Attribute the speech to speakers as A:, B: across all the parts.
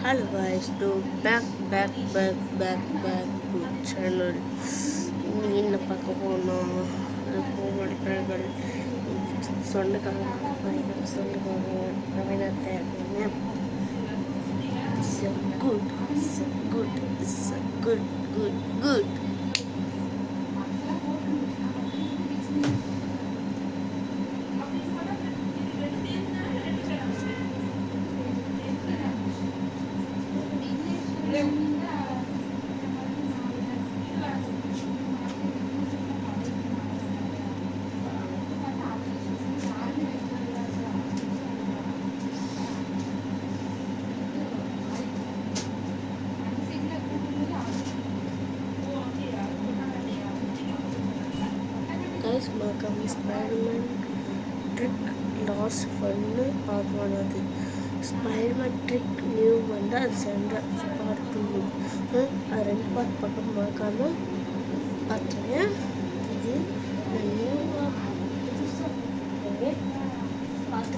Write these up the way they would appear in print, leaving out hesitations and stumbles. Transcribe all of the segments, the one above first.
A: Hello guys, to back to channel. இன்னைக்கு என்ன பார்க்க போனோம் கோமடிகள் சொந்தக்காரங்க ரவீனாத்தை so good so good so good guys, welcome Spider-Man trick lost fun part 1 அது Spider-Man trick new வந்து அது சென்ற part 2 அது ரெண்டு பார்ட் பக்கம் மறக்காம பார்த்துங்க. இது நியூவாக புதுசாக பார்த்து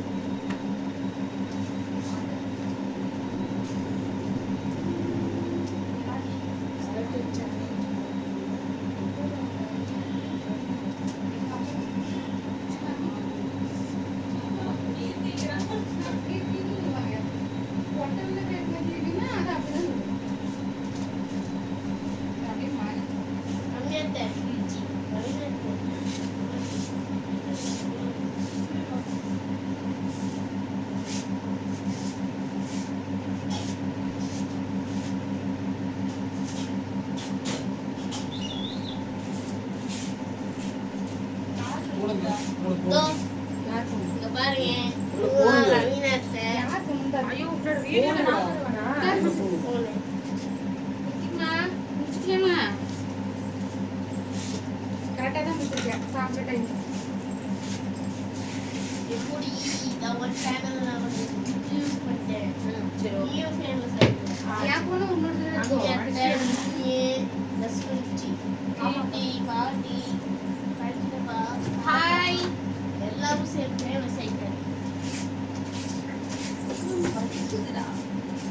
A: ஹாய் எல்லாரும் சேர்ந்து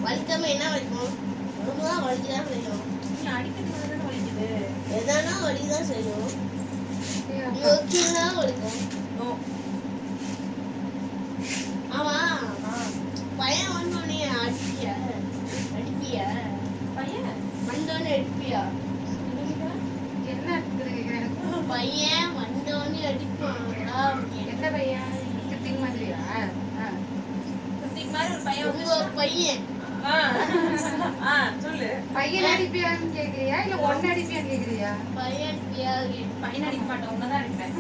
A: வலிக்காம என்ன வலிக்கும்? ஒண்ணுதான் வலிக்குதான் செய்யும். எதானா வலிதான் செய்யும். வலிக்கும். ஆமா பையன் வந்தோடனே அடிப்பியா பையன் வந்தோடனே அடிப்பியா? என்ன பையன் வந்தோடனே அடிப்பான். என்ன பையன்? கிருத்திக் மாதிரியா? கிருத்திக் மாதிரி ஒரு பையன். உங்க பையன் சொல்லு. பையன் அடிப்பியான்னு கேக்குறியா இல்ல ஒன்னு அடிப்பியான்னு கேக்குறியா? பையன் அடிப்பியா? பையன் அடிக்க மாட்டேன், உன்னதான் அடிப்பேன்.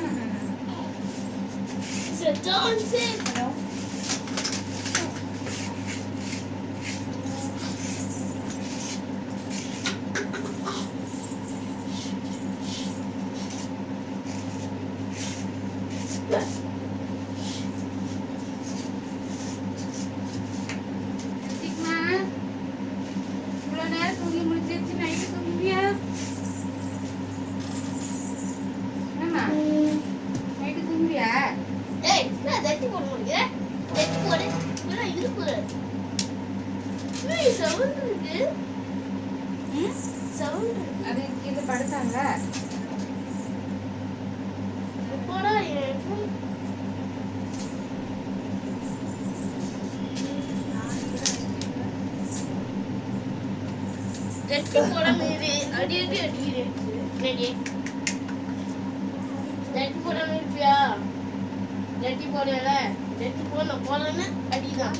A: அடிதான்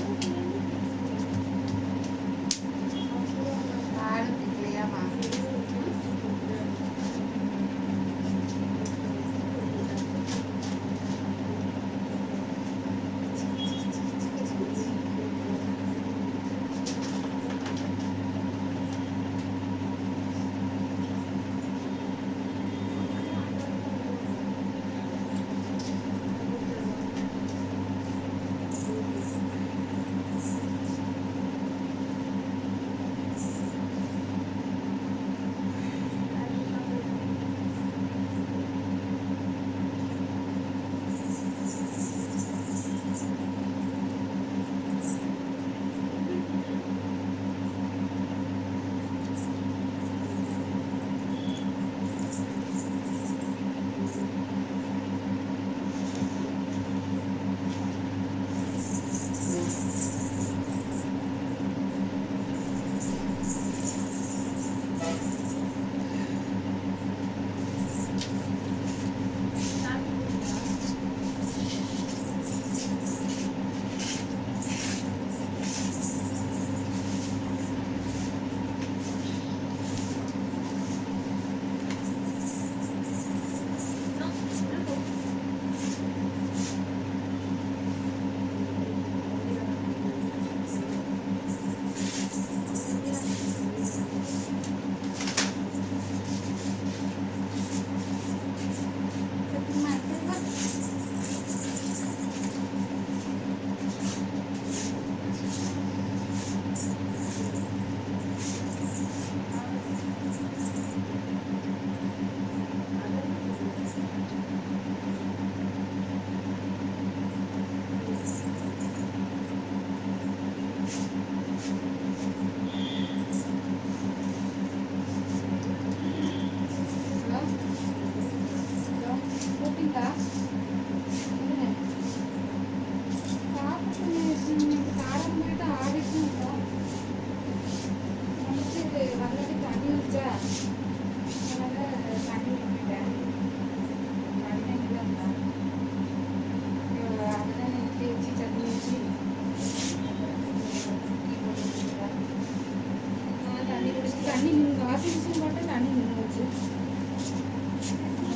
A: தண்ணி வாஷிங் மிஷின் போட்டு தண்ணி நின்று வச்சு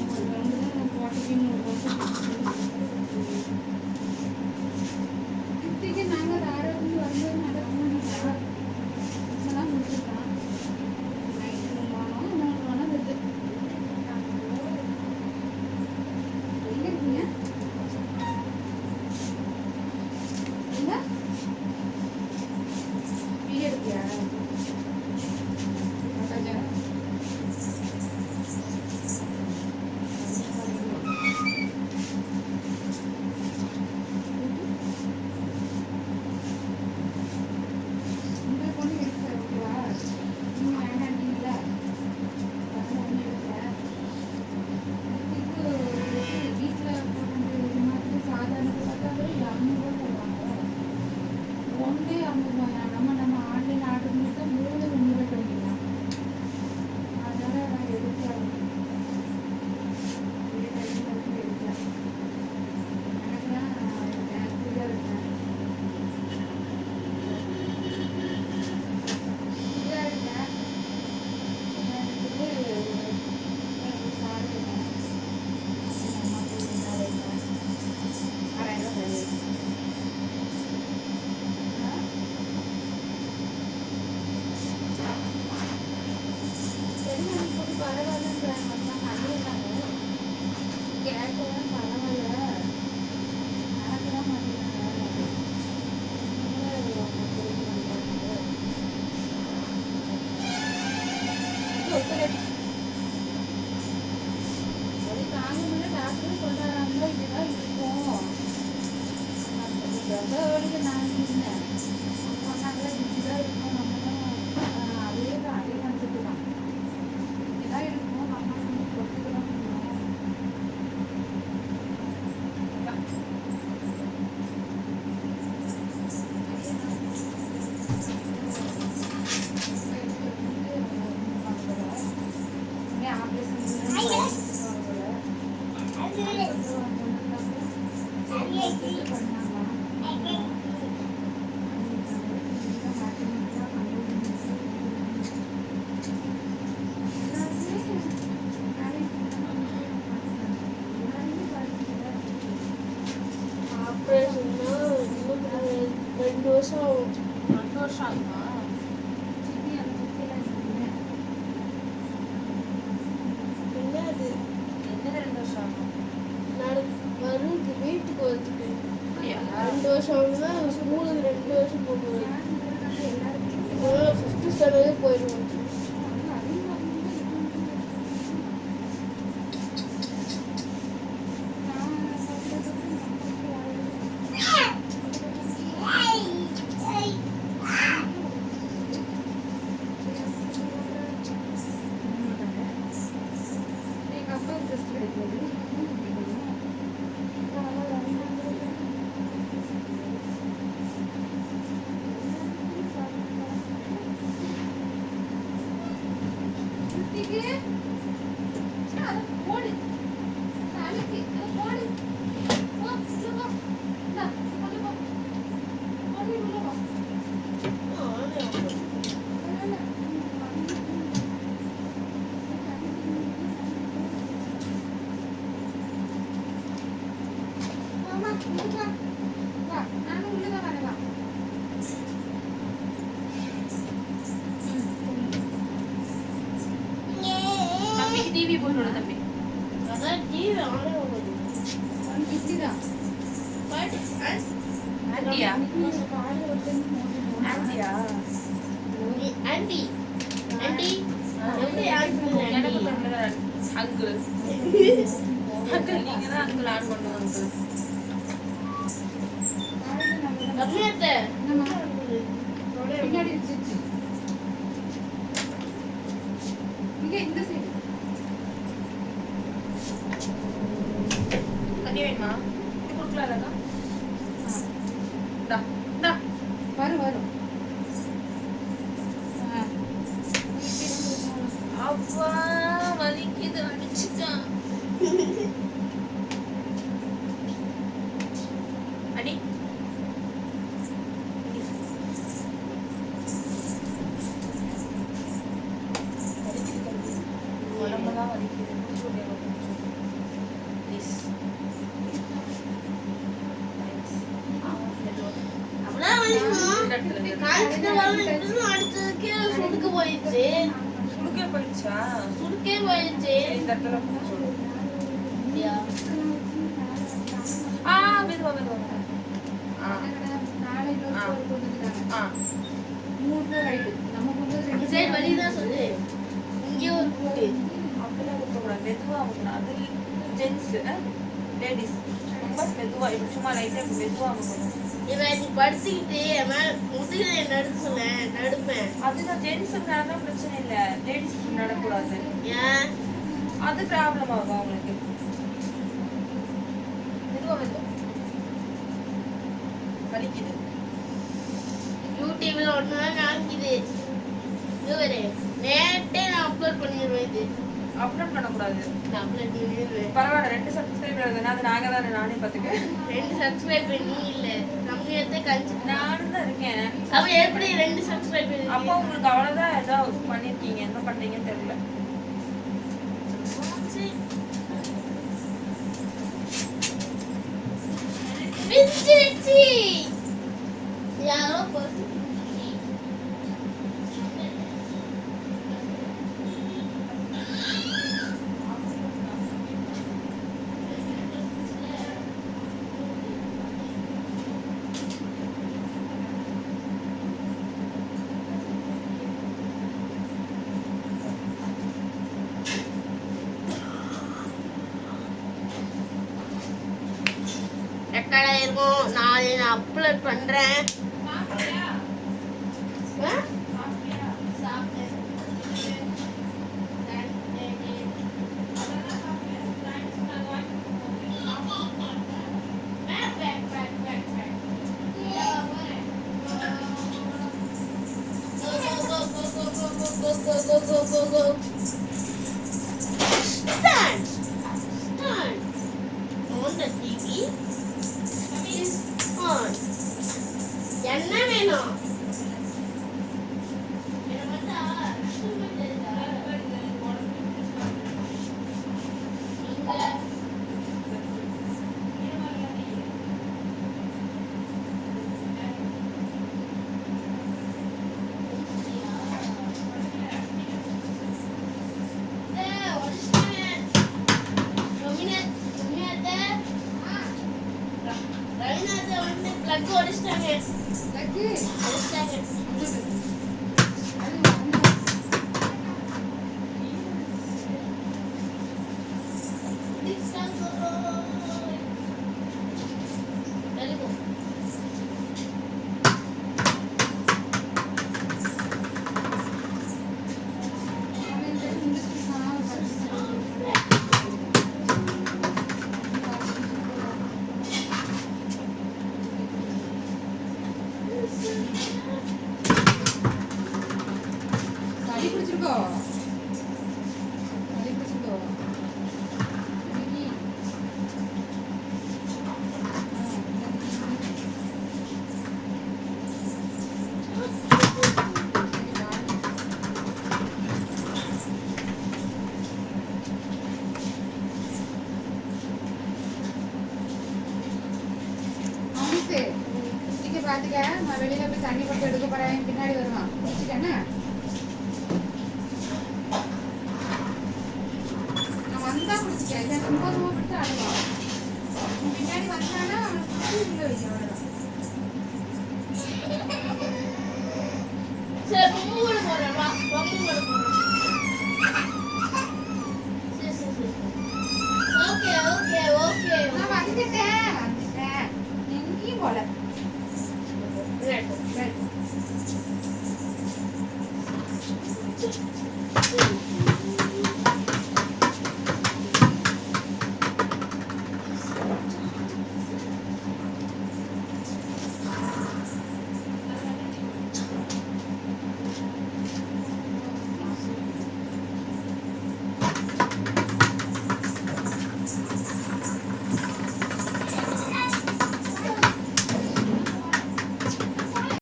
A: ஒரு ரவுண்டு தான் போட்டுக்கின்னு ஒரு குட்டிக்கு நாங்கள் ஆரோக்கியம் வந்து நடக்கணும் இதெல்லாம் முடிச்சுக்கலாம் நைட்டு போனோம் 3 மணி வருது எங்கே இருக்கீங்க எங்க வீடியோ எடுக்கியா டிவி போட்டு தம்பி அதான் டிவி ஆனே ஓடுது ஒன் கிட்டி தான் பட் ஆண்டியா ஆண்டியா ஆண்டி ஆண்டி எப்படி ஆண்டி எனக்கு தெரியல அங்கிள் அங்கிள் நீங்க தான் அங்கிள் ஆன் பண்ணுங்க அங்கிள் அப்படியே நம்ம பின்னாடி வச்சிச்சு இங்க இந்த சைடு தண்ணி வேணுமா இது கொடுக்கலாம்லக்கா டா டா வரும் வரும் அப்பா வலிக்குது அடிச்சுட்டான் அடி
B: தான் வலிக்குது. முடிச்சு விடுங்க ப்ளீஸ்.
A: அப்படியே வலிக்கும். காய்ச்சல் வரணும் அடுத்ததுக்கு சுடுக்கு போயிடுச்சு.
B: சுடுக்கே போயிடுச்சா?
A: சுடுக்கே போயிடுச்சு.
B: இந்த இடத்துல முடிச்சு விடு.
A: அப்படியா?
B: மெதுவா மெதுவா.
A: இந்த சைடு வலிதான் சொல்லு. இங்கே ஒரு கூட்டு.
B: அப்படிலாம் குத்தக்கூடாது. மெதுவா ஆகணும். அது ஜென்ஸ் லேடிஸ் ரொம்ப மெதுவா இப்படி சும்மா லைட்டா இப்படி மெதுவா ஆகணும்.
A: இவன் நீ படுத்துக்கிட்டு முதுகில நடுக்க சொல்ல நடுப்பேன்.
B: அதுதான் ஜென்ஸுக்கு நடந்தா பிரச்சனை இல்லை, லேடிஸ்க்கு நடக்கூடாது.
A: ஏன்?
B: அது ப்ராப்ளம் ஆகும் அவங்களுக்கு. மெதுவா மெதுவா வலிக்குது.
A: யூடியூப்ல ஒண்ணுதான் காமிக்குது. இதுவரை நேட்டே நான் அப்லோட் பண்ணிடுவேன். இது
B: அப்லோட் பண்ணக்கூடாது.
A: நான் அப்லோட் பண்ணிடுவேன்.
B: பரவாயில்ல, 2 சப்ஸ்கிரைபர் இருந்தா அது நாங்க தானே. நானே பார்த்துக்கிறேன்.
A: 2 சப்ஸ்கிரைபர் நீ இல்ல, கம்மியாத்தே கழிச்சு.
B: நானும் தான் இருக்கேன்.
A: அப்ப எப்படி 2 சப்ஸ்கிரைபர்?
B: அப்போ உங்களுக்கு அவ்வளவுதான் ஏதோ பண்ணிருக்கீங்க. என்ன பண்றீங்கன்னு தெரியல.
A: பிஞ்சிருச்சு. யாரோ பசி. ரெக்கார்ட் ஆயிருக்கும். நான் அப்லோட் பண்றேன். Go. Stand. On the TV is on. என்ன வேணும்?
C: பாத்துக்க, நான் வெளியில போய் தண்ணி போட்டு எடுக்க போறேன். பின்னாடி வருவான். குடிச்சிட்டேன்னா நான் வந்தா குடிச்சிட்டேன். இதை சும்மா விட்டு ஆடுவான். பின்னாடி வந்தானா அவனுக்கு உள்ள வைக்க அவ்வளவுதான்.
A: சரி, பொம்மை போடுறேன். வா, பொம்மை போடுறேன். சரி. ஓகே.
C: நான் வந்துட்டேன். எங்கேயும் போல.